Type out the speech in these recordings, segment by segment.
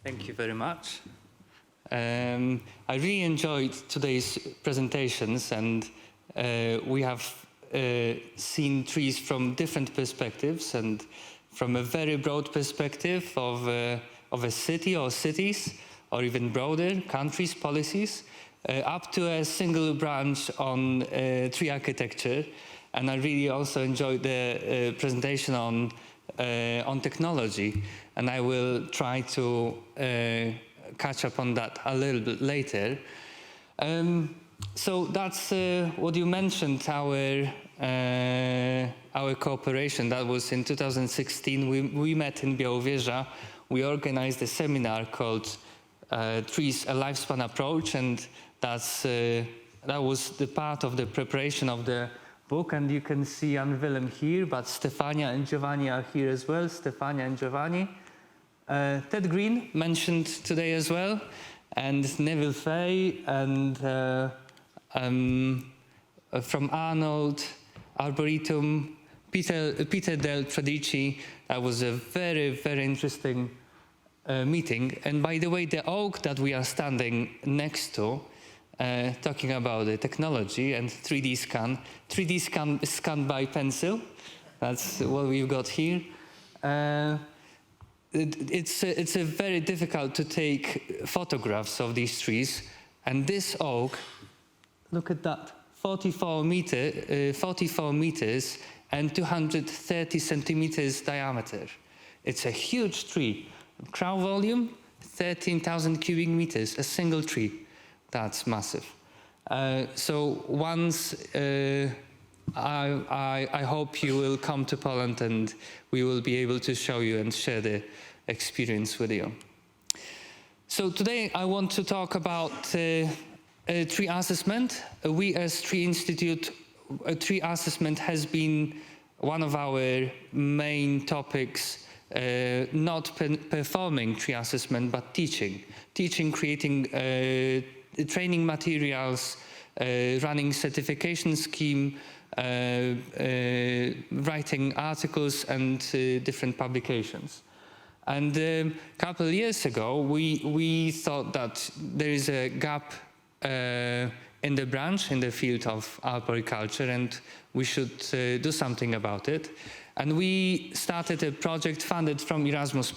Thank you very much. I really enjoyed today's presentations, and we have seen trees from different perspectives, and from a very broad perspective of a city or cities, or even broader countries, policies, up to a single branch on tree architecture. And I really also enjoyed the presentation on technology, and I will try to catch up on that a little bit later. So that's what you mentioned, our cooperation. That was in 2016. We met in Białowieża. We organized a seminar called Trees, a Lifespan Approach, and that was the part of the preparation of the book. And you can see Jan Willem here, but Stefania and Giovanni are here as well. Stefania and Giovanni. Ted Green mentioned today as well, and Neville Fay, and from Arnold, Arboretum, Peter Del Tradici. That was a very, very interesting meeting. And by the way, the oak that we are standing next to, talking about the technology and 3D scan by pencil. That's what we've got here. It's a very difficult to take photographs of these trees, and this oak, look at that, 44 meters and 230 centimeters diameter. It's a huge tree. Crown volume, 13,000 cubic meters, a single tree. That's massive. So once I hope you will come to Poland, and we will be able to show you and share the experience with you. So today I want to talk about tree assessment. We as Tree Institute, tree assessment has been one of our main topics, not performing tree assessment, but teaching, creating training materials, running certification scheme, writing articles and different publications. And a couple of years ago, we thought that there is a gap in the branch, in the field of arboriculture, and we should do something about it. And we started a project funded from Erasmus+.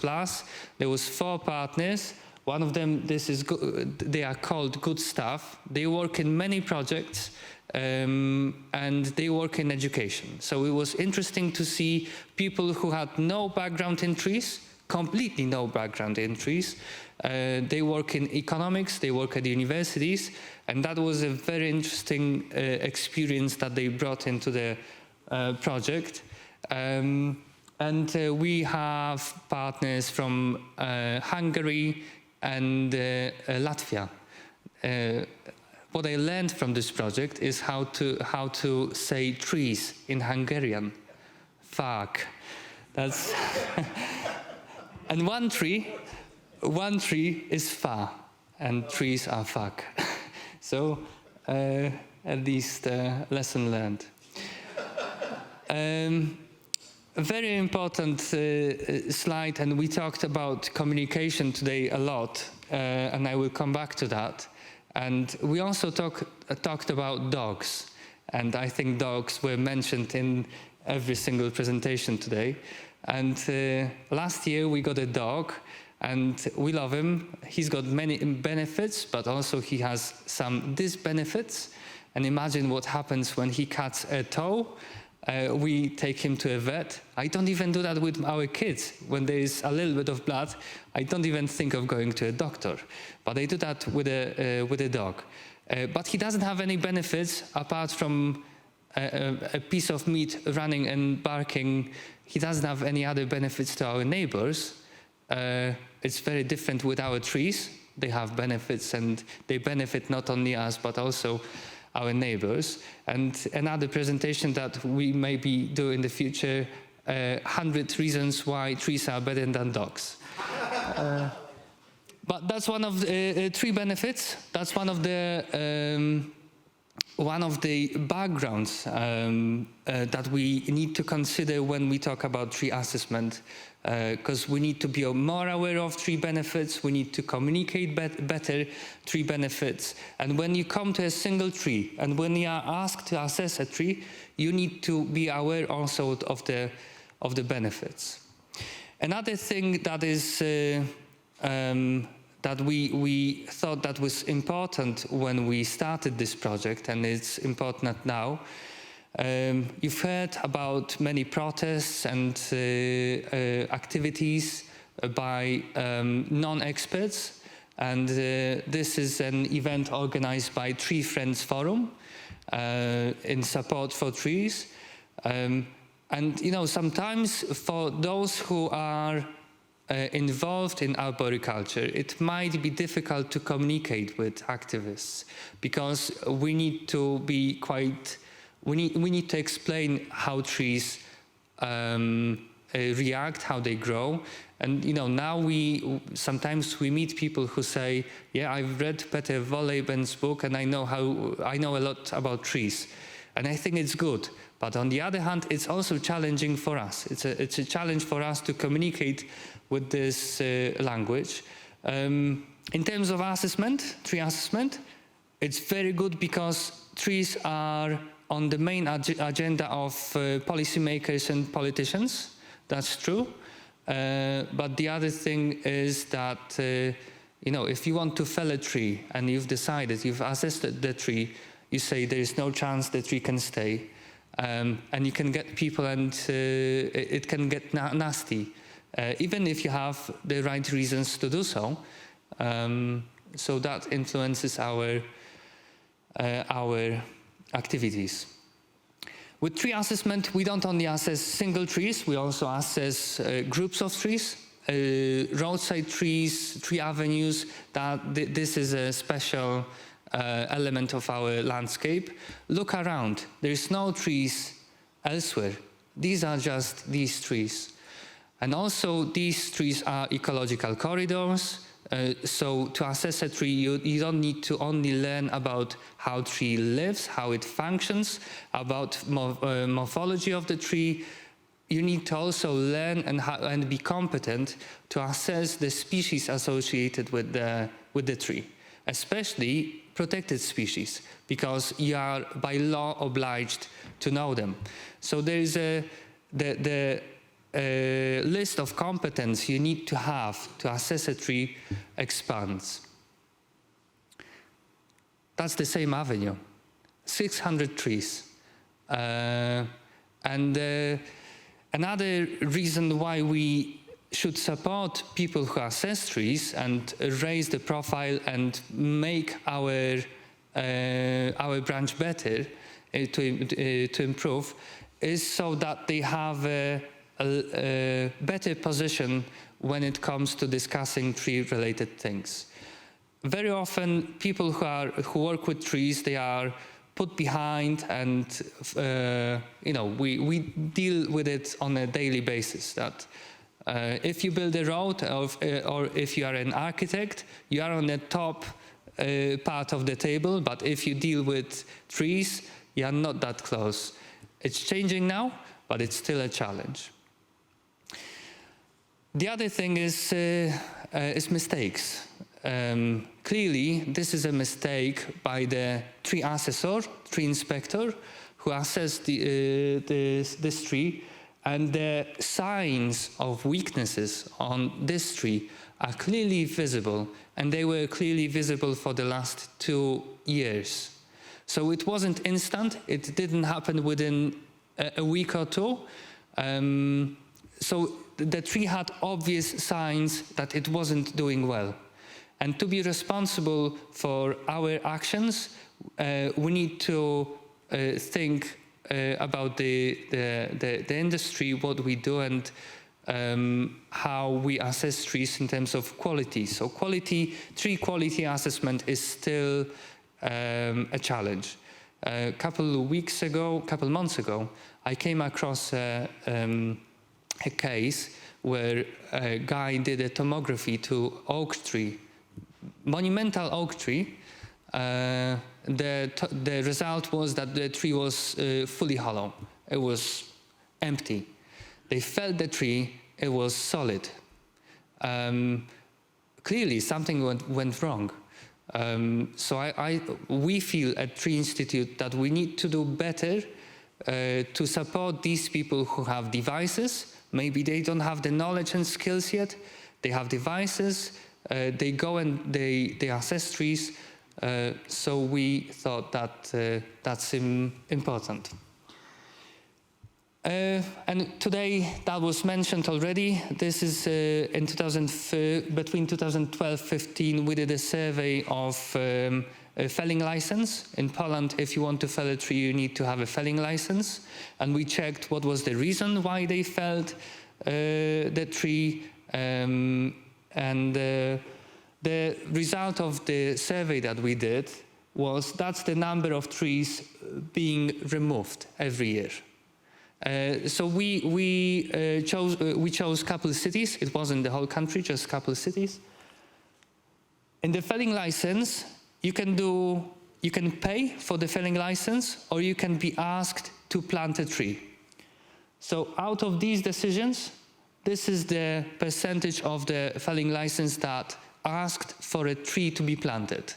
There was 4 partners. One of them, they are called Good Stuff. They work in many projects, and they work in education. So it was interesting to see people who had no background in trees, completely no background in trees. They work in economics, they work at universities, and that was a very interesting experience that they brought into the project. And we have partners from Hungary and Latvia. What I learned from this project is how to say trees in Hungarian. Fák. That's and one tree is fa, and trees are fák. So at least lesson learned. A very important slide, and we talked about communication today a lot, and I will come back to that. And we also talked about dogs, and I think dogs were mentioned in every single presentation today. And last year we got a dog, and we love him. He's got many benefits, but also he has some disbenefits. And imagine what happens when he cuts a toe. We take him to a vet. I don't even do that with our kids. When there is a little bit of blood, I don't even think of going to a doctor. But I do that with a dog. But he doesn't have any benefits apart from a piece of meat running and barking. He doesn't have any other benefits to our neighbors. It's very different with our trees. They have benefits, and they benefit not only us, but also our neighbors. And another presentation that we maybe do in the future, 100 reasons why trees are better than dogs. But that's one of the 3 benefits. That's one of the one of the backgrounds that we need to consider when we talk about tree assessment, because we need to be more aware of tree benefits, we need to communicate better tree benefits. And when you come to a single tree, and when you are asked to assess a tree, you need to be aware also of the benefits. Another thing that is that we thought that was important when we started this project, and it's important now. You've heard about many protests and activities by non-experts, and this is an event organized by Tree Friends Forum in support for trees. And sometimes for those who are involved in arboriculture, it might be difficult to communicate with activists, because we need to be quite, we need to explain how trees react, how they grow. And now sometimes we meet people who say, yeah, I've read Peter Wohleben's book and I know a lot about trees. And I think it's good. But on the other hand, it's also challenging for us. It's a challenge for us to communicate with this language. In terms of assessment, tree assessment, it's very good because trees are on the main agenda of policymakers and politicians. That's true. But the other thing is that, if you want to fell a tree and you've decided, you've assessed the tree, you say there is no chance the tree can stay. And you can get people, and it can get nasty, even if you have the right reasons to do so. So that influences our activities. With tree assessment, we don't only assess single trees, we also assess groups of trees, roadside trees, tree avenues. This is a special element of our landscape. Look around, there is no trees elsewhere. These are just these trees. And also these trees are ecological corridors. So to assess a tree, you don't need to only learn about how tree lives, how it functions, about morphology of the tree. You need to also learn and be competent to assess the species associated with the tree, especially protected species, because you are by law obliged to know them. So there is the list of competence you need to have to assess a tree expands. That's the same avenue, 600 trees. And another reason why we should support people who assess trees and raise the profile and make our branch better, to improve, is so that they have a better position when it comes to discussing tree-related things. Very often, people who work with trees, they are put behind, and we deal with it on a daily basis. That if you build a road, or if you are an architect, you are on the top part of the table. But if you deal with trees, you are not that close. It's changing now, but it's still a challenge. The other thing is mistakes. Clearly, this is a mistake by the tree assessor, tree inspector, who assessed this tree, and the signs of weaknesses on this tree are clearly visible, and they were clearly visible for the last 2 years. So it wasn't instant, it didn't happen within a week or two. So the tree had obvious signs that it wasn't doing well. And to be responsible for our actions, we need to think about the industry, what we do, and how we assess trees in terms of quality. So tree quality assessment is still a challenge. A couple months ago, I came across a case where a guy did a tomography to oak tree, monumental oak tree, the result was that the tree was fully hollow. It was empty. They felt the tree, it was solid. Clearly, something went wrong. So we feel at Tree Institute that we need to do better to support these people who have devices. Maybe they don't have the knowledge and skills yet. They have devices. They go and they assess trees. So we thought that that's important. And today, that was mentioned already. This is between 2012-15, we did a survey of a felling license. In Poland, if you want to fell a tree, you need to have a felling license. And we checked what was the reason why they felled the tree. The result of the survey that we did was that's the number of trees being removed every year. So we chose a couple of cities. It wasn't the whole country, just a couple of cities. In the felling license, you can pay for the felling license, or you can be asked to plant a tree. So out of these decisions, this is the percentage of the felling license that asked for a tree to be planted.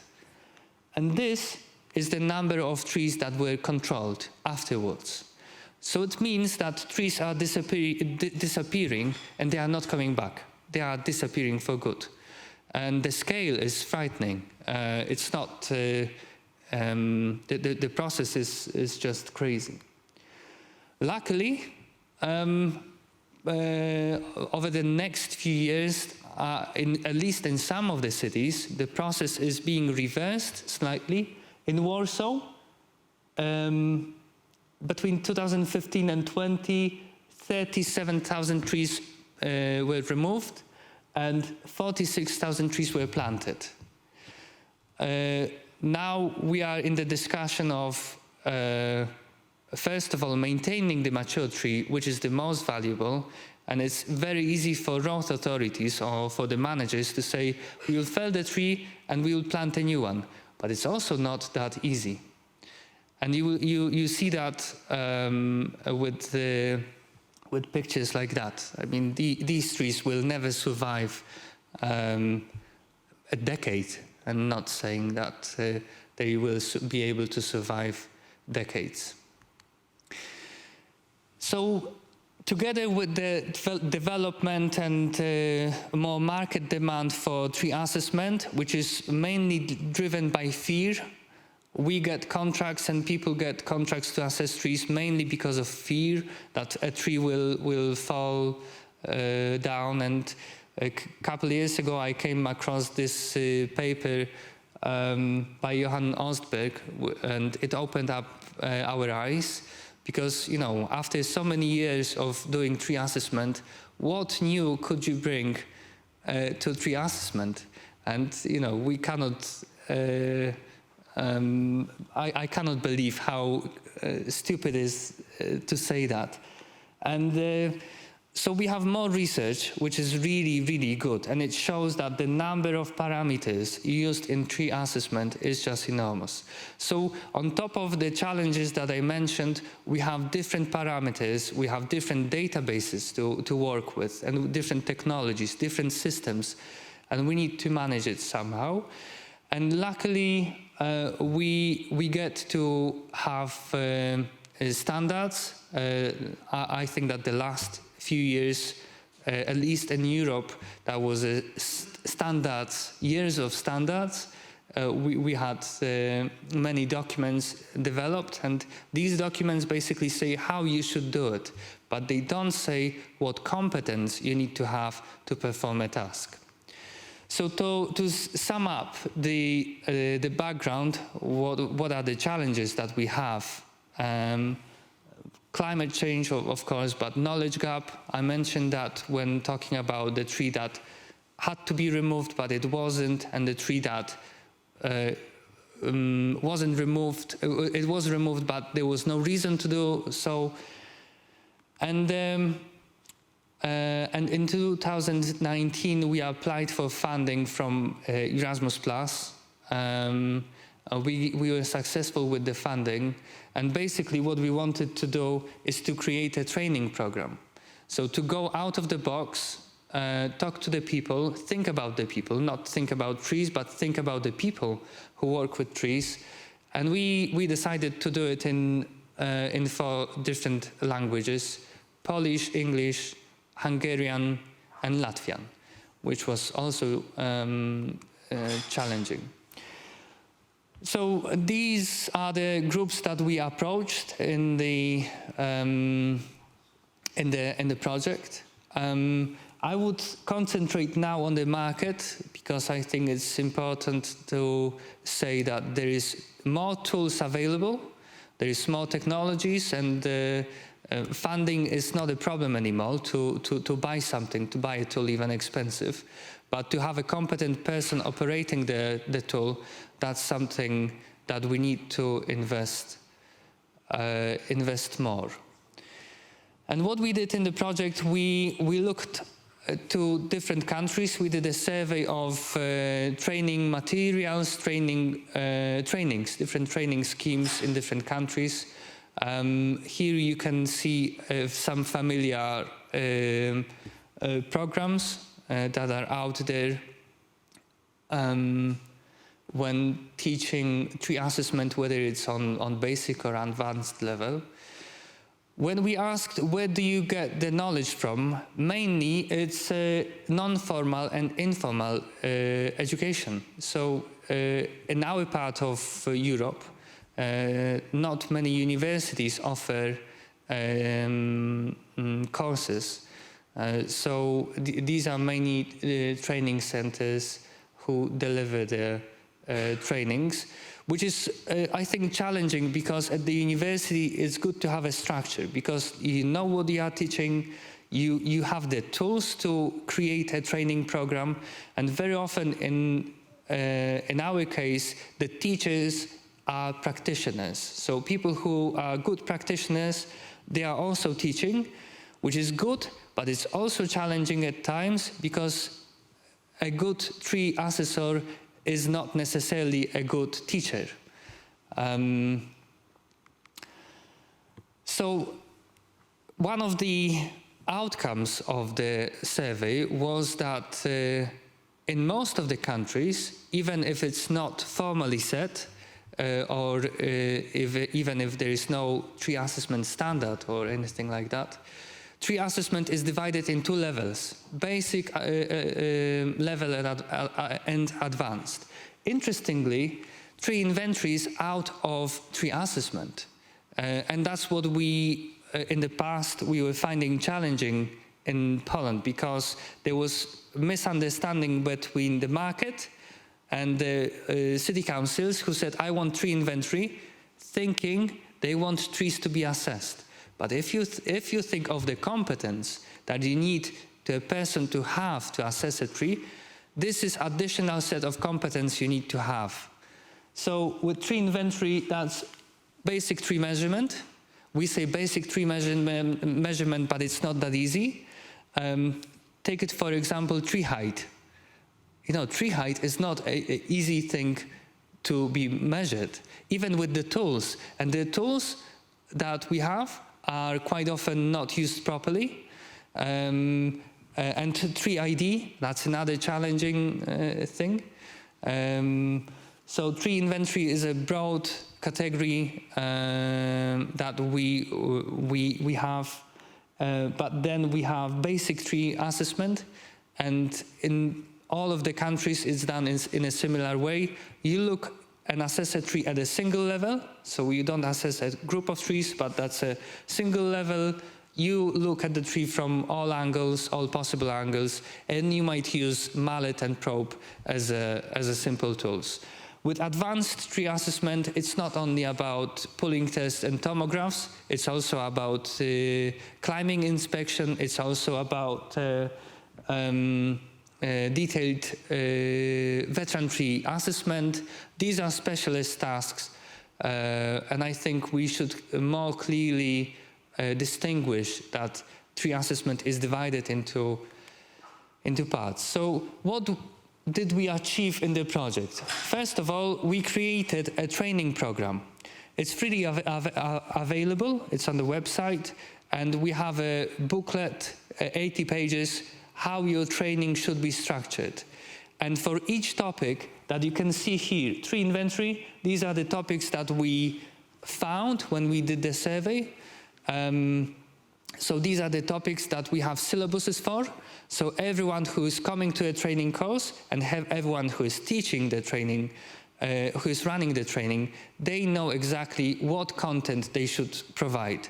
And this is the number of trees that were controlled afterwards. So it means that trees are disappearing and they are not coming back. They are disappearing for good. And the scale is frightening. It's not, the process is just crazy. Luckily, over the next few years, at least in some of the cities, the process is being reversed slightly. In Warsaw, between 2015 and 20, 37,000 trees were removed and 46,000 trees were planted. Now we are in the discussion of, first of all, maintaining the mature tree, which is the most valuable. And it's very easy for road authorities or for the managers to say, we will fell the tree and we will plant a new one. But it's also not that easy. And you see that with pictures like that. I mean, these trees will never survive a decade. I'm not saying that they will be able to survive decades. So, together with the development and more market demand for tree assessment, which is mainly driven by fear, we get contracts and people get contracts to assess trees mainly because of fear that a tree will fall down. And a couple of years ago, I came across this paper by Johan Ostberg, and it opened up our eyes. Because, you know, after so many years of doing tree assessment, what new could you bring to tree assessment? And, you know, we cannot, I cannot believe how stupid it is to say that. And so we have more research, which is really, really good. And it shows that the number of parameters used in tree assessment is just enormous. So on top of the challenges that I mentioned, we have different parameters, we have different databases to work with, and different technologies, different systems, and we need to manage it somehow. And luckily, we get to have standards. I think that the last few years, at least in Europe, that was standards, years of standards. We had many documents developed, and these documents basically say how you should do it, but they don't say what competence you need to have to perform a task. So to sum up the background, what are the challenges that we have? Climate change, of course, but knowledge gap. I mentioned that when talking about the tree that had to be removed, but it wasn't, and the tree that wasn't removed, it was removed, but there was no reason to do so. And in 2019, we applied for funding from Erasmus+. We were successful with the funding, and basically what we wanted to do is to create a training program. So to go out of the box, talk to the people, think about the people, not think about trees, but think about the people who work with trees. And we decided to do it in 4 different languages: Polish, English, Hungarian, and Latvian, which was also challenging. So these are the groups that we approached in the project. I would concentrate now on the market, because I think it's important to say that there is more tools available, there is more technologies, and funding is not a problem anymore to buy something, to buy a tool, even expensive. But to have a competent person operating the tool, that's something that we need to invest more. And what we did in the project, we looked to different countries. We did a survey of training materials, trainings, different training schemes in different countries. Here you can see some familiar programs that are out there when teaching tree assessment, whether it's on basic or advanced level. When we asked where do you get the knowledge from, mainly it's non-formal and informal education. So in our part of Europe, not many universities offer courses. So these are mainly training centers who deliver the trainings, which is, I think, challenging, because at the university it's good to have a structure, because you know what you are teaching, you have the tools to create a training program, and very often in our case, the teachers are practitioners. So people who are good practitioners, they are also teaching, which is good, but it's also challenging at times, because a good tree assessor is not necessarily a good teacher. So one of the outcomes of the survey was that in most of the countries, even if it's not formally set, or even if there is no tree assessment standard or anything like that, tree assessment is divided in 2 levels: basic level and advanced. Interestingly, tree inventory is out of tree assessment. And that's what we, in the past, we were finding challenging in Poland, because there was misunderstanding between the market and the city councils, who said, I want tree inventory, thinking they want trees to be assessed. But if you think of the competence that you need to a person to have to assess a tree, this is additional set of competence you need to have. So with tree inventory, that's basic tree measurement. We say basic tree measurement, but it's not that easy. Take it, for example, tree height. You know, tree height is not an easy thing to be measured, even with the tools. And the tools that we have are quite often not used properly. And tree ID, that's another challenging thing. So tree inventory is a broad category that we have, but then we have basic tree assessment, and in all of the countries it's done in a similar way. You look and assess a tree at a single level, so you don't assess a group of trees, but that's a single level. You look at the tree from all angles, all possible angles, and you might use mallet and probe as a simple tools. With advanced tree assessment, it's not only about pulling tests and tomographs, it's also about climbing inspection, it's also about detailed veteran tree assessment. These are specialist tasks, and I think we should more clearly distinguish that tree assessment is divided into parts. So what did we achieve in the project? First of all, we created a training program. It's freely available, it's on the website, and we have a booklet, 80 pages, how your training should be structured. And for each topic that you can see here, tree inventory, these are the topics that we found when we did the survey. So these are the topics that we have syllabuses for. So everyone who is coming to a training course and everyone who is teaching the training, who is running the training, they know exactly what content they should provide.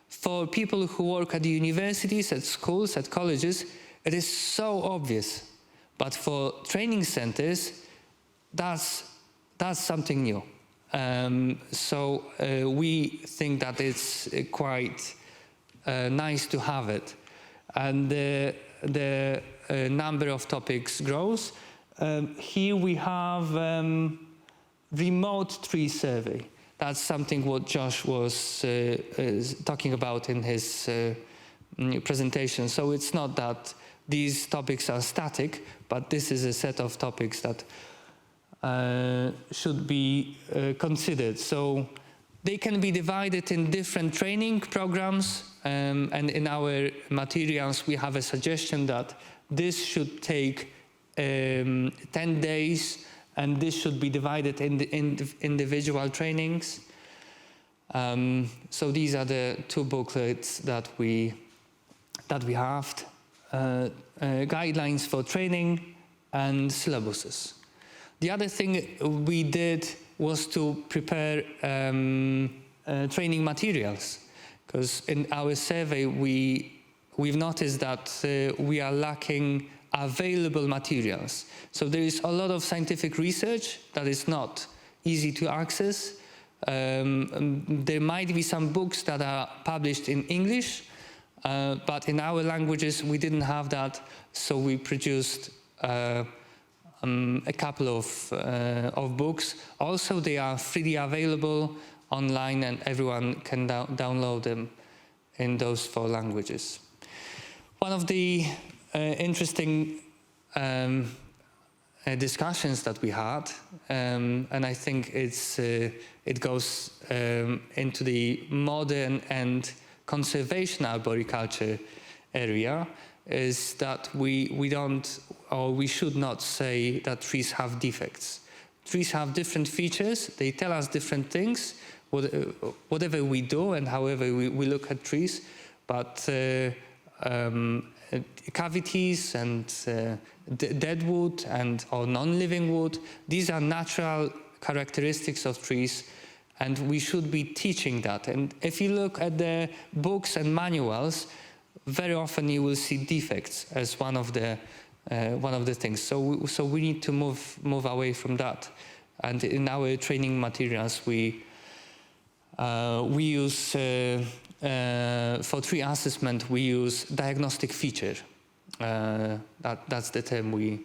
For people who work at the universities, at schools, at colleges, it is so obvious. But for training centers, that's something new. So we think that it's quite nice to have it. And the number of topics grows. Here we have remote tree survey. That's something what Josh was talking about in his presentation. So it's not that these topics are static, but this is a set of topics that should be considered. So they can be divided in different training programs, and in our materials we have a suggestion that this should take 10 days, and this should be divided in the individual trainings. So these are the two booklets that we have. Guidelines for training and syllabuses. The other thing we did was to prepare training materials, because in our survey we've noticed that we are lacking available materials. So there is a lot of scientific research that is not easy to access. There might be some books that are published in English, but in our languages we didn't have that, so we produced a couple of books. Also, they are freely available online, and everyone can download them in those 4 languages. One of the interesting discussions that we had, and I think it goes into the modern and conservation arboriculture area, is that we don't, or we should not say that trees have defects. Trees have different features, they tell us different things, whatever we do and however we look at trees, but cavities and dead wood or non-living wood, these are natural characteristics of trees, and we should be teaching that. And if you look at the books and manuals, very often you will see defects as one of the things. So we need to move away from that. And in our training materials, we use for tree assessment, we use diagnostic feature. That's the term we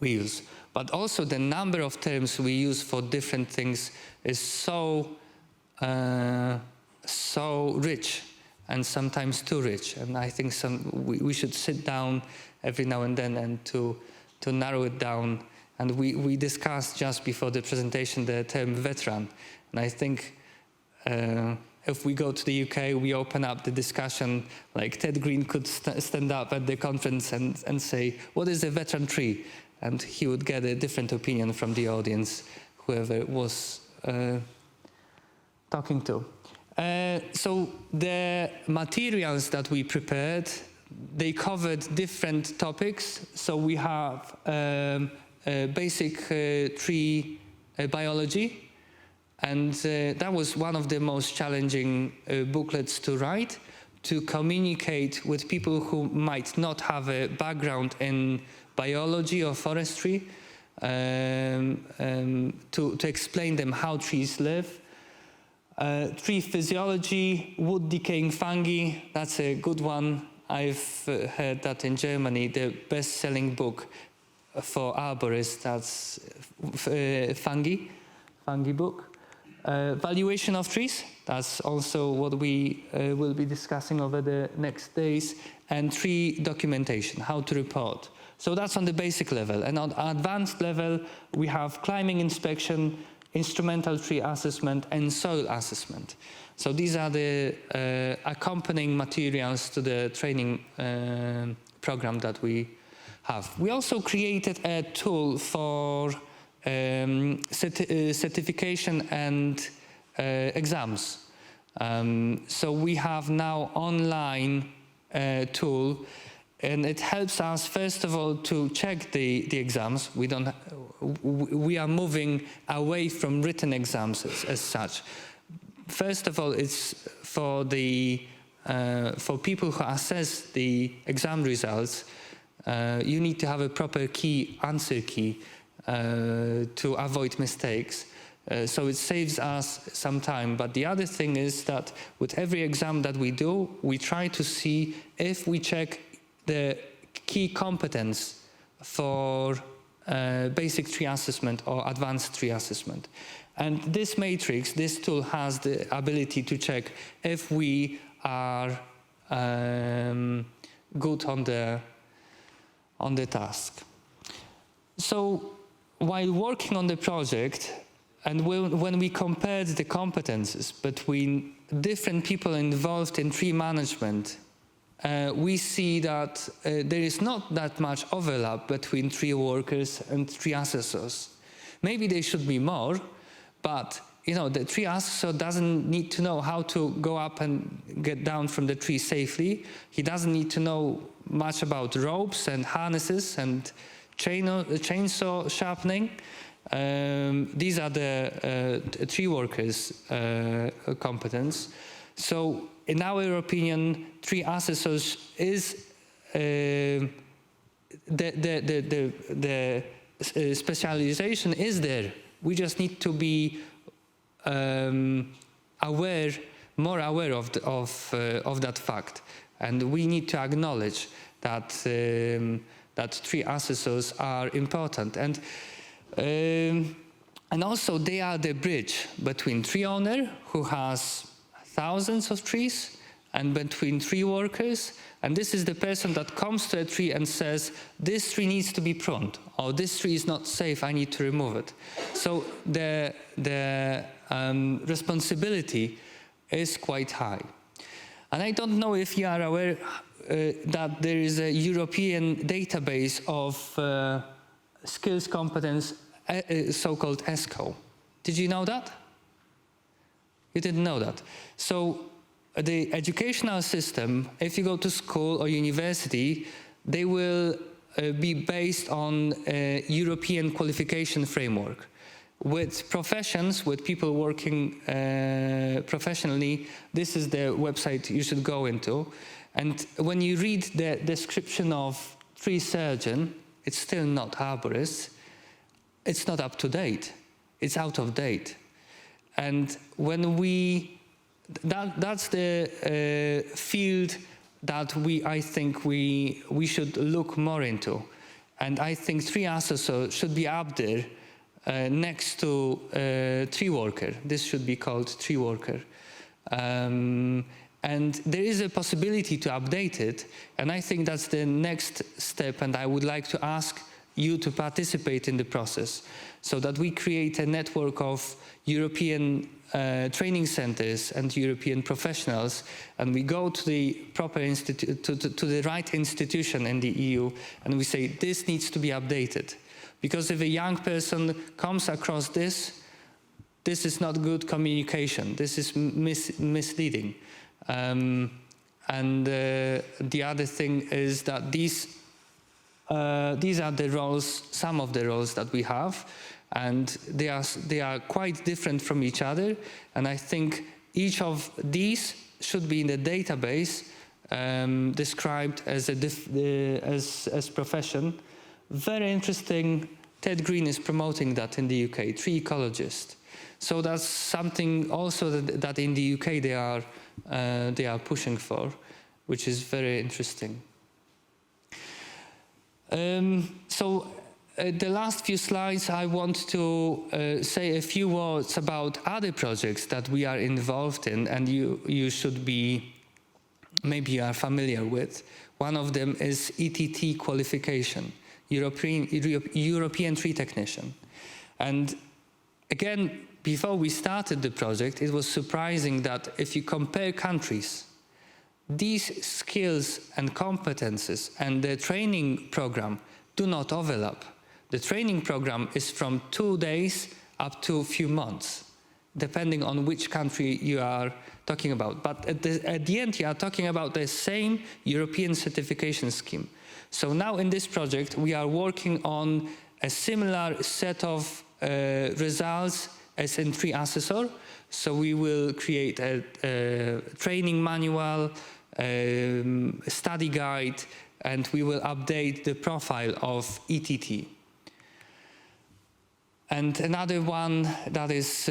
use. But also the number of terms we use for different things is so rich, and sometimes too rich. And I think we should sit down every now and then and to narrow it down. And we discussed just before the presentation the term veteran. And I think if we go to the UK, we open up the discussion, like Ted Green could stand up at the conference and say, what is a veteran tree? And he would get a different opinion from the audience, whoever was talking to. So the materials that we prepared, they covered different topics. So we have basic tree biology, and that was one of the most challenging booklets to write, to communicate with people who might not have a background in biology or forestry, to explain them how trees live. Tree physiology, wood decaying fungi, that's a good one. I've heard that in Germany, the best-selling book for arborists, that's fungi book. Valuation of trees, that's also what we will be discussing over the next days, and tree documentation, how to report. So that's on the basic level. And on advanced level, we have climbing inspection, instrumental tree assessment, and soil assessment. So these are the accompanying materials to the training program that we have. We also created a tool for certification and exams. So we have now online tool, and it helps us first of all to check the exams. We are moving away from written exams as such. First of all, it's for people who assess the exam results. You need to have a proper answer key to avoid mistakes. So it saves us some time. But the other thing is that with every exam that we do, we try to see if we check the key competence for basic tree assessment or advanced tree assessment. And this matrix, this tool has the ability to check if we are good on the task. So while working on the project, and when we compared the competences between different people involved in tree management, we see that there is not that much overlap between tree workers and tree assessors. Maybe there should be more, but the tree assessor doesn't need to know how to go up and get down from the tree safely. He doesn't need to know much about ropes and harnesses and chainsaw sharpening. These are the tree workers' competence. So, in our opinion, tree assessors is the specialization is there. We just need to be more aware of that fact, and we need to acknowledge that that tree assessors are important, and also they are the bridge between tree owner who has thousands of trees and between tree workers, and this is the person that comes to a tree and says, this tree needs to be pruned, or this tree is not safe, I need to remove it. So the responsibility is quite high. And I don't know if you are aware that there is a European database of skills competence, so-called ESCO. Did you know that? You didn't know that. So the educational system, if you go to school or university, they will be based on a European qualification framework. With professions, with people working professionally, this is the website you should go into. And when you read the description of tree surgeon, it's still not arborist. It's not up to date. It's out of date. And when that's the field that I think we should look more into. And I think tree assessor should be up there next to tree worker. This should be called tree worker. And there is a possibility to update it. And I think that's the next step. And I would like to ask you to participate in the process so that we create a network of European training centers and European professionals, and we go to the proper institute, to the right institution in the EU, and we say this needs to be updated. Because if a young person comes across this is not good communication, this is misleading. And the other thing is that these are the roles, some of the roles that we have, and they are quite different from each other. And I think each of these should be in the database described as as profession. Very interesting. Ted Green is promoting that in the UK, tree ecologist. So that's something also that in the UK they are pushing for, which is very interesting. So the last few slides, I want to say a few words about other projects that we are involved in, and you should be, maybe you are familiar with. One of them is ETT qualification, European Tree Technician. And again, before we started the project, it was surprising that if you compare countries, these skills and competences and the training program do not overlap. The training program is from 2 days up to a few months, depending on which country you are talking about. But at the end, you are talking about the same European certification scheme. So now in this project, we are working on a similar set of results as in Tree Assessor. So we will create a training manual, study guide, and we will update the profile of ETT. And another one that is,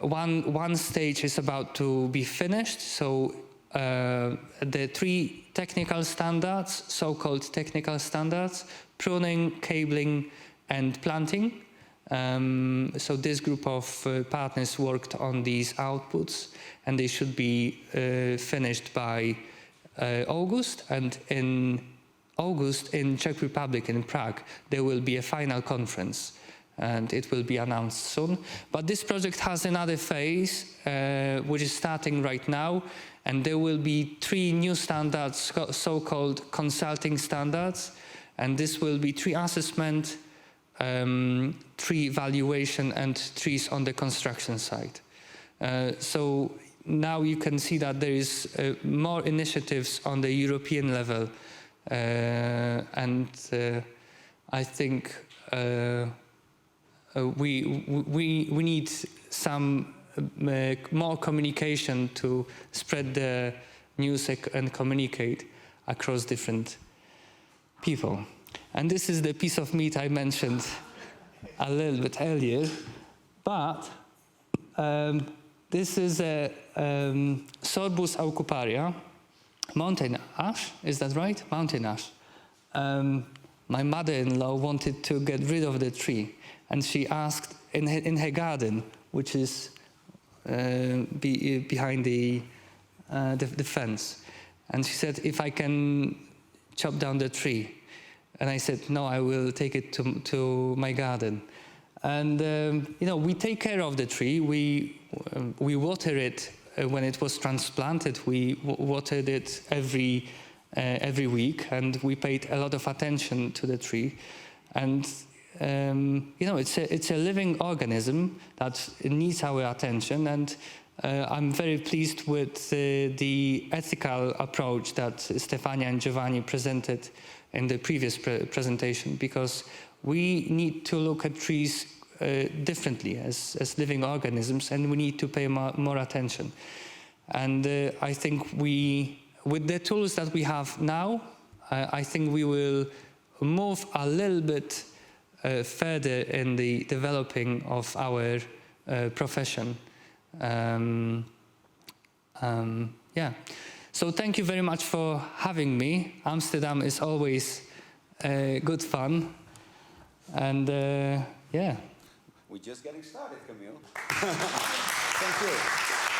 one stage is about to be finished. So the 3 technical standards, so-called technical standards, pruning, cabling, and planting. So this group of partners worked on these outputs, and they should be finished by August. And in August, in Czech Republic, in Prague, there will be a final conference, and it will be announced soon. But this project has another phase, which is starting right now, and there will be 3 new standards, so-called consulting standards, and this will be tree assessment, tree valuation, and trees on the construction site. So now you can see that there is more initiatives on the European level, and I think we need some more communication to spread the news and communicate across different people. And this is the piece of meat I mentioned a little bit earlier, but this is a Sorbus aucuparia, mountain ash, is that right? Mountain ash. My mother-in-law wanted to get rid of the tree, and she asked in her garden, which is behind the fence, and she said, if I can chop down the tree. And I said, no, I will take it to my garden. And you know, we take care of the tree. We water it when it was transplanted. We watered it every week, and we paid a lot of attention to the tree. And you know, it's a living organism that needs our attention. And I'm very pleased with the ethical approach that Stefania and Giovanni presented in the previous presentation, because we need to look at trees differently as living organisms, and we need to pay more attention. And I think with the tools that we have now, I think we will move a little bit further in the developing of our profession. Yeah. So thank you very much for having me. Amsterdam is always good fun. And yeah. We're just getting started, Kamil. Thank you.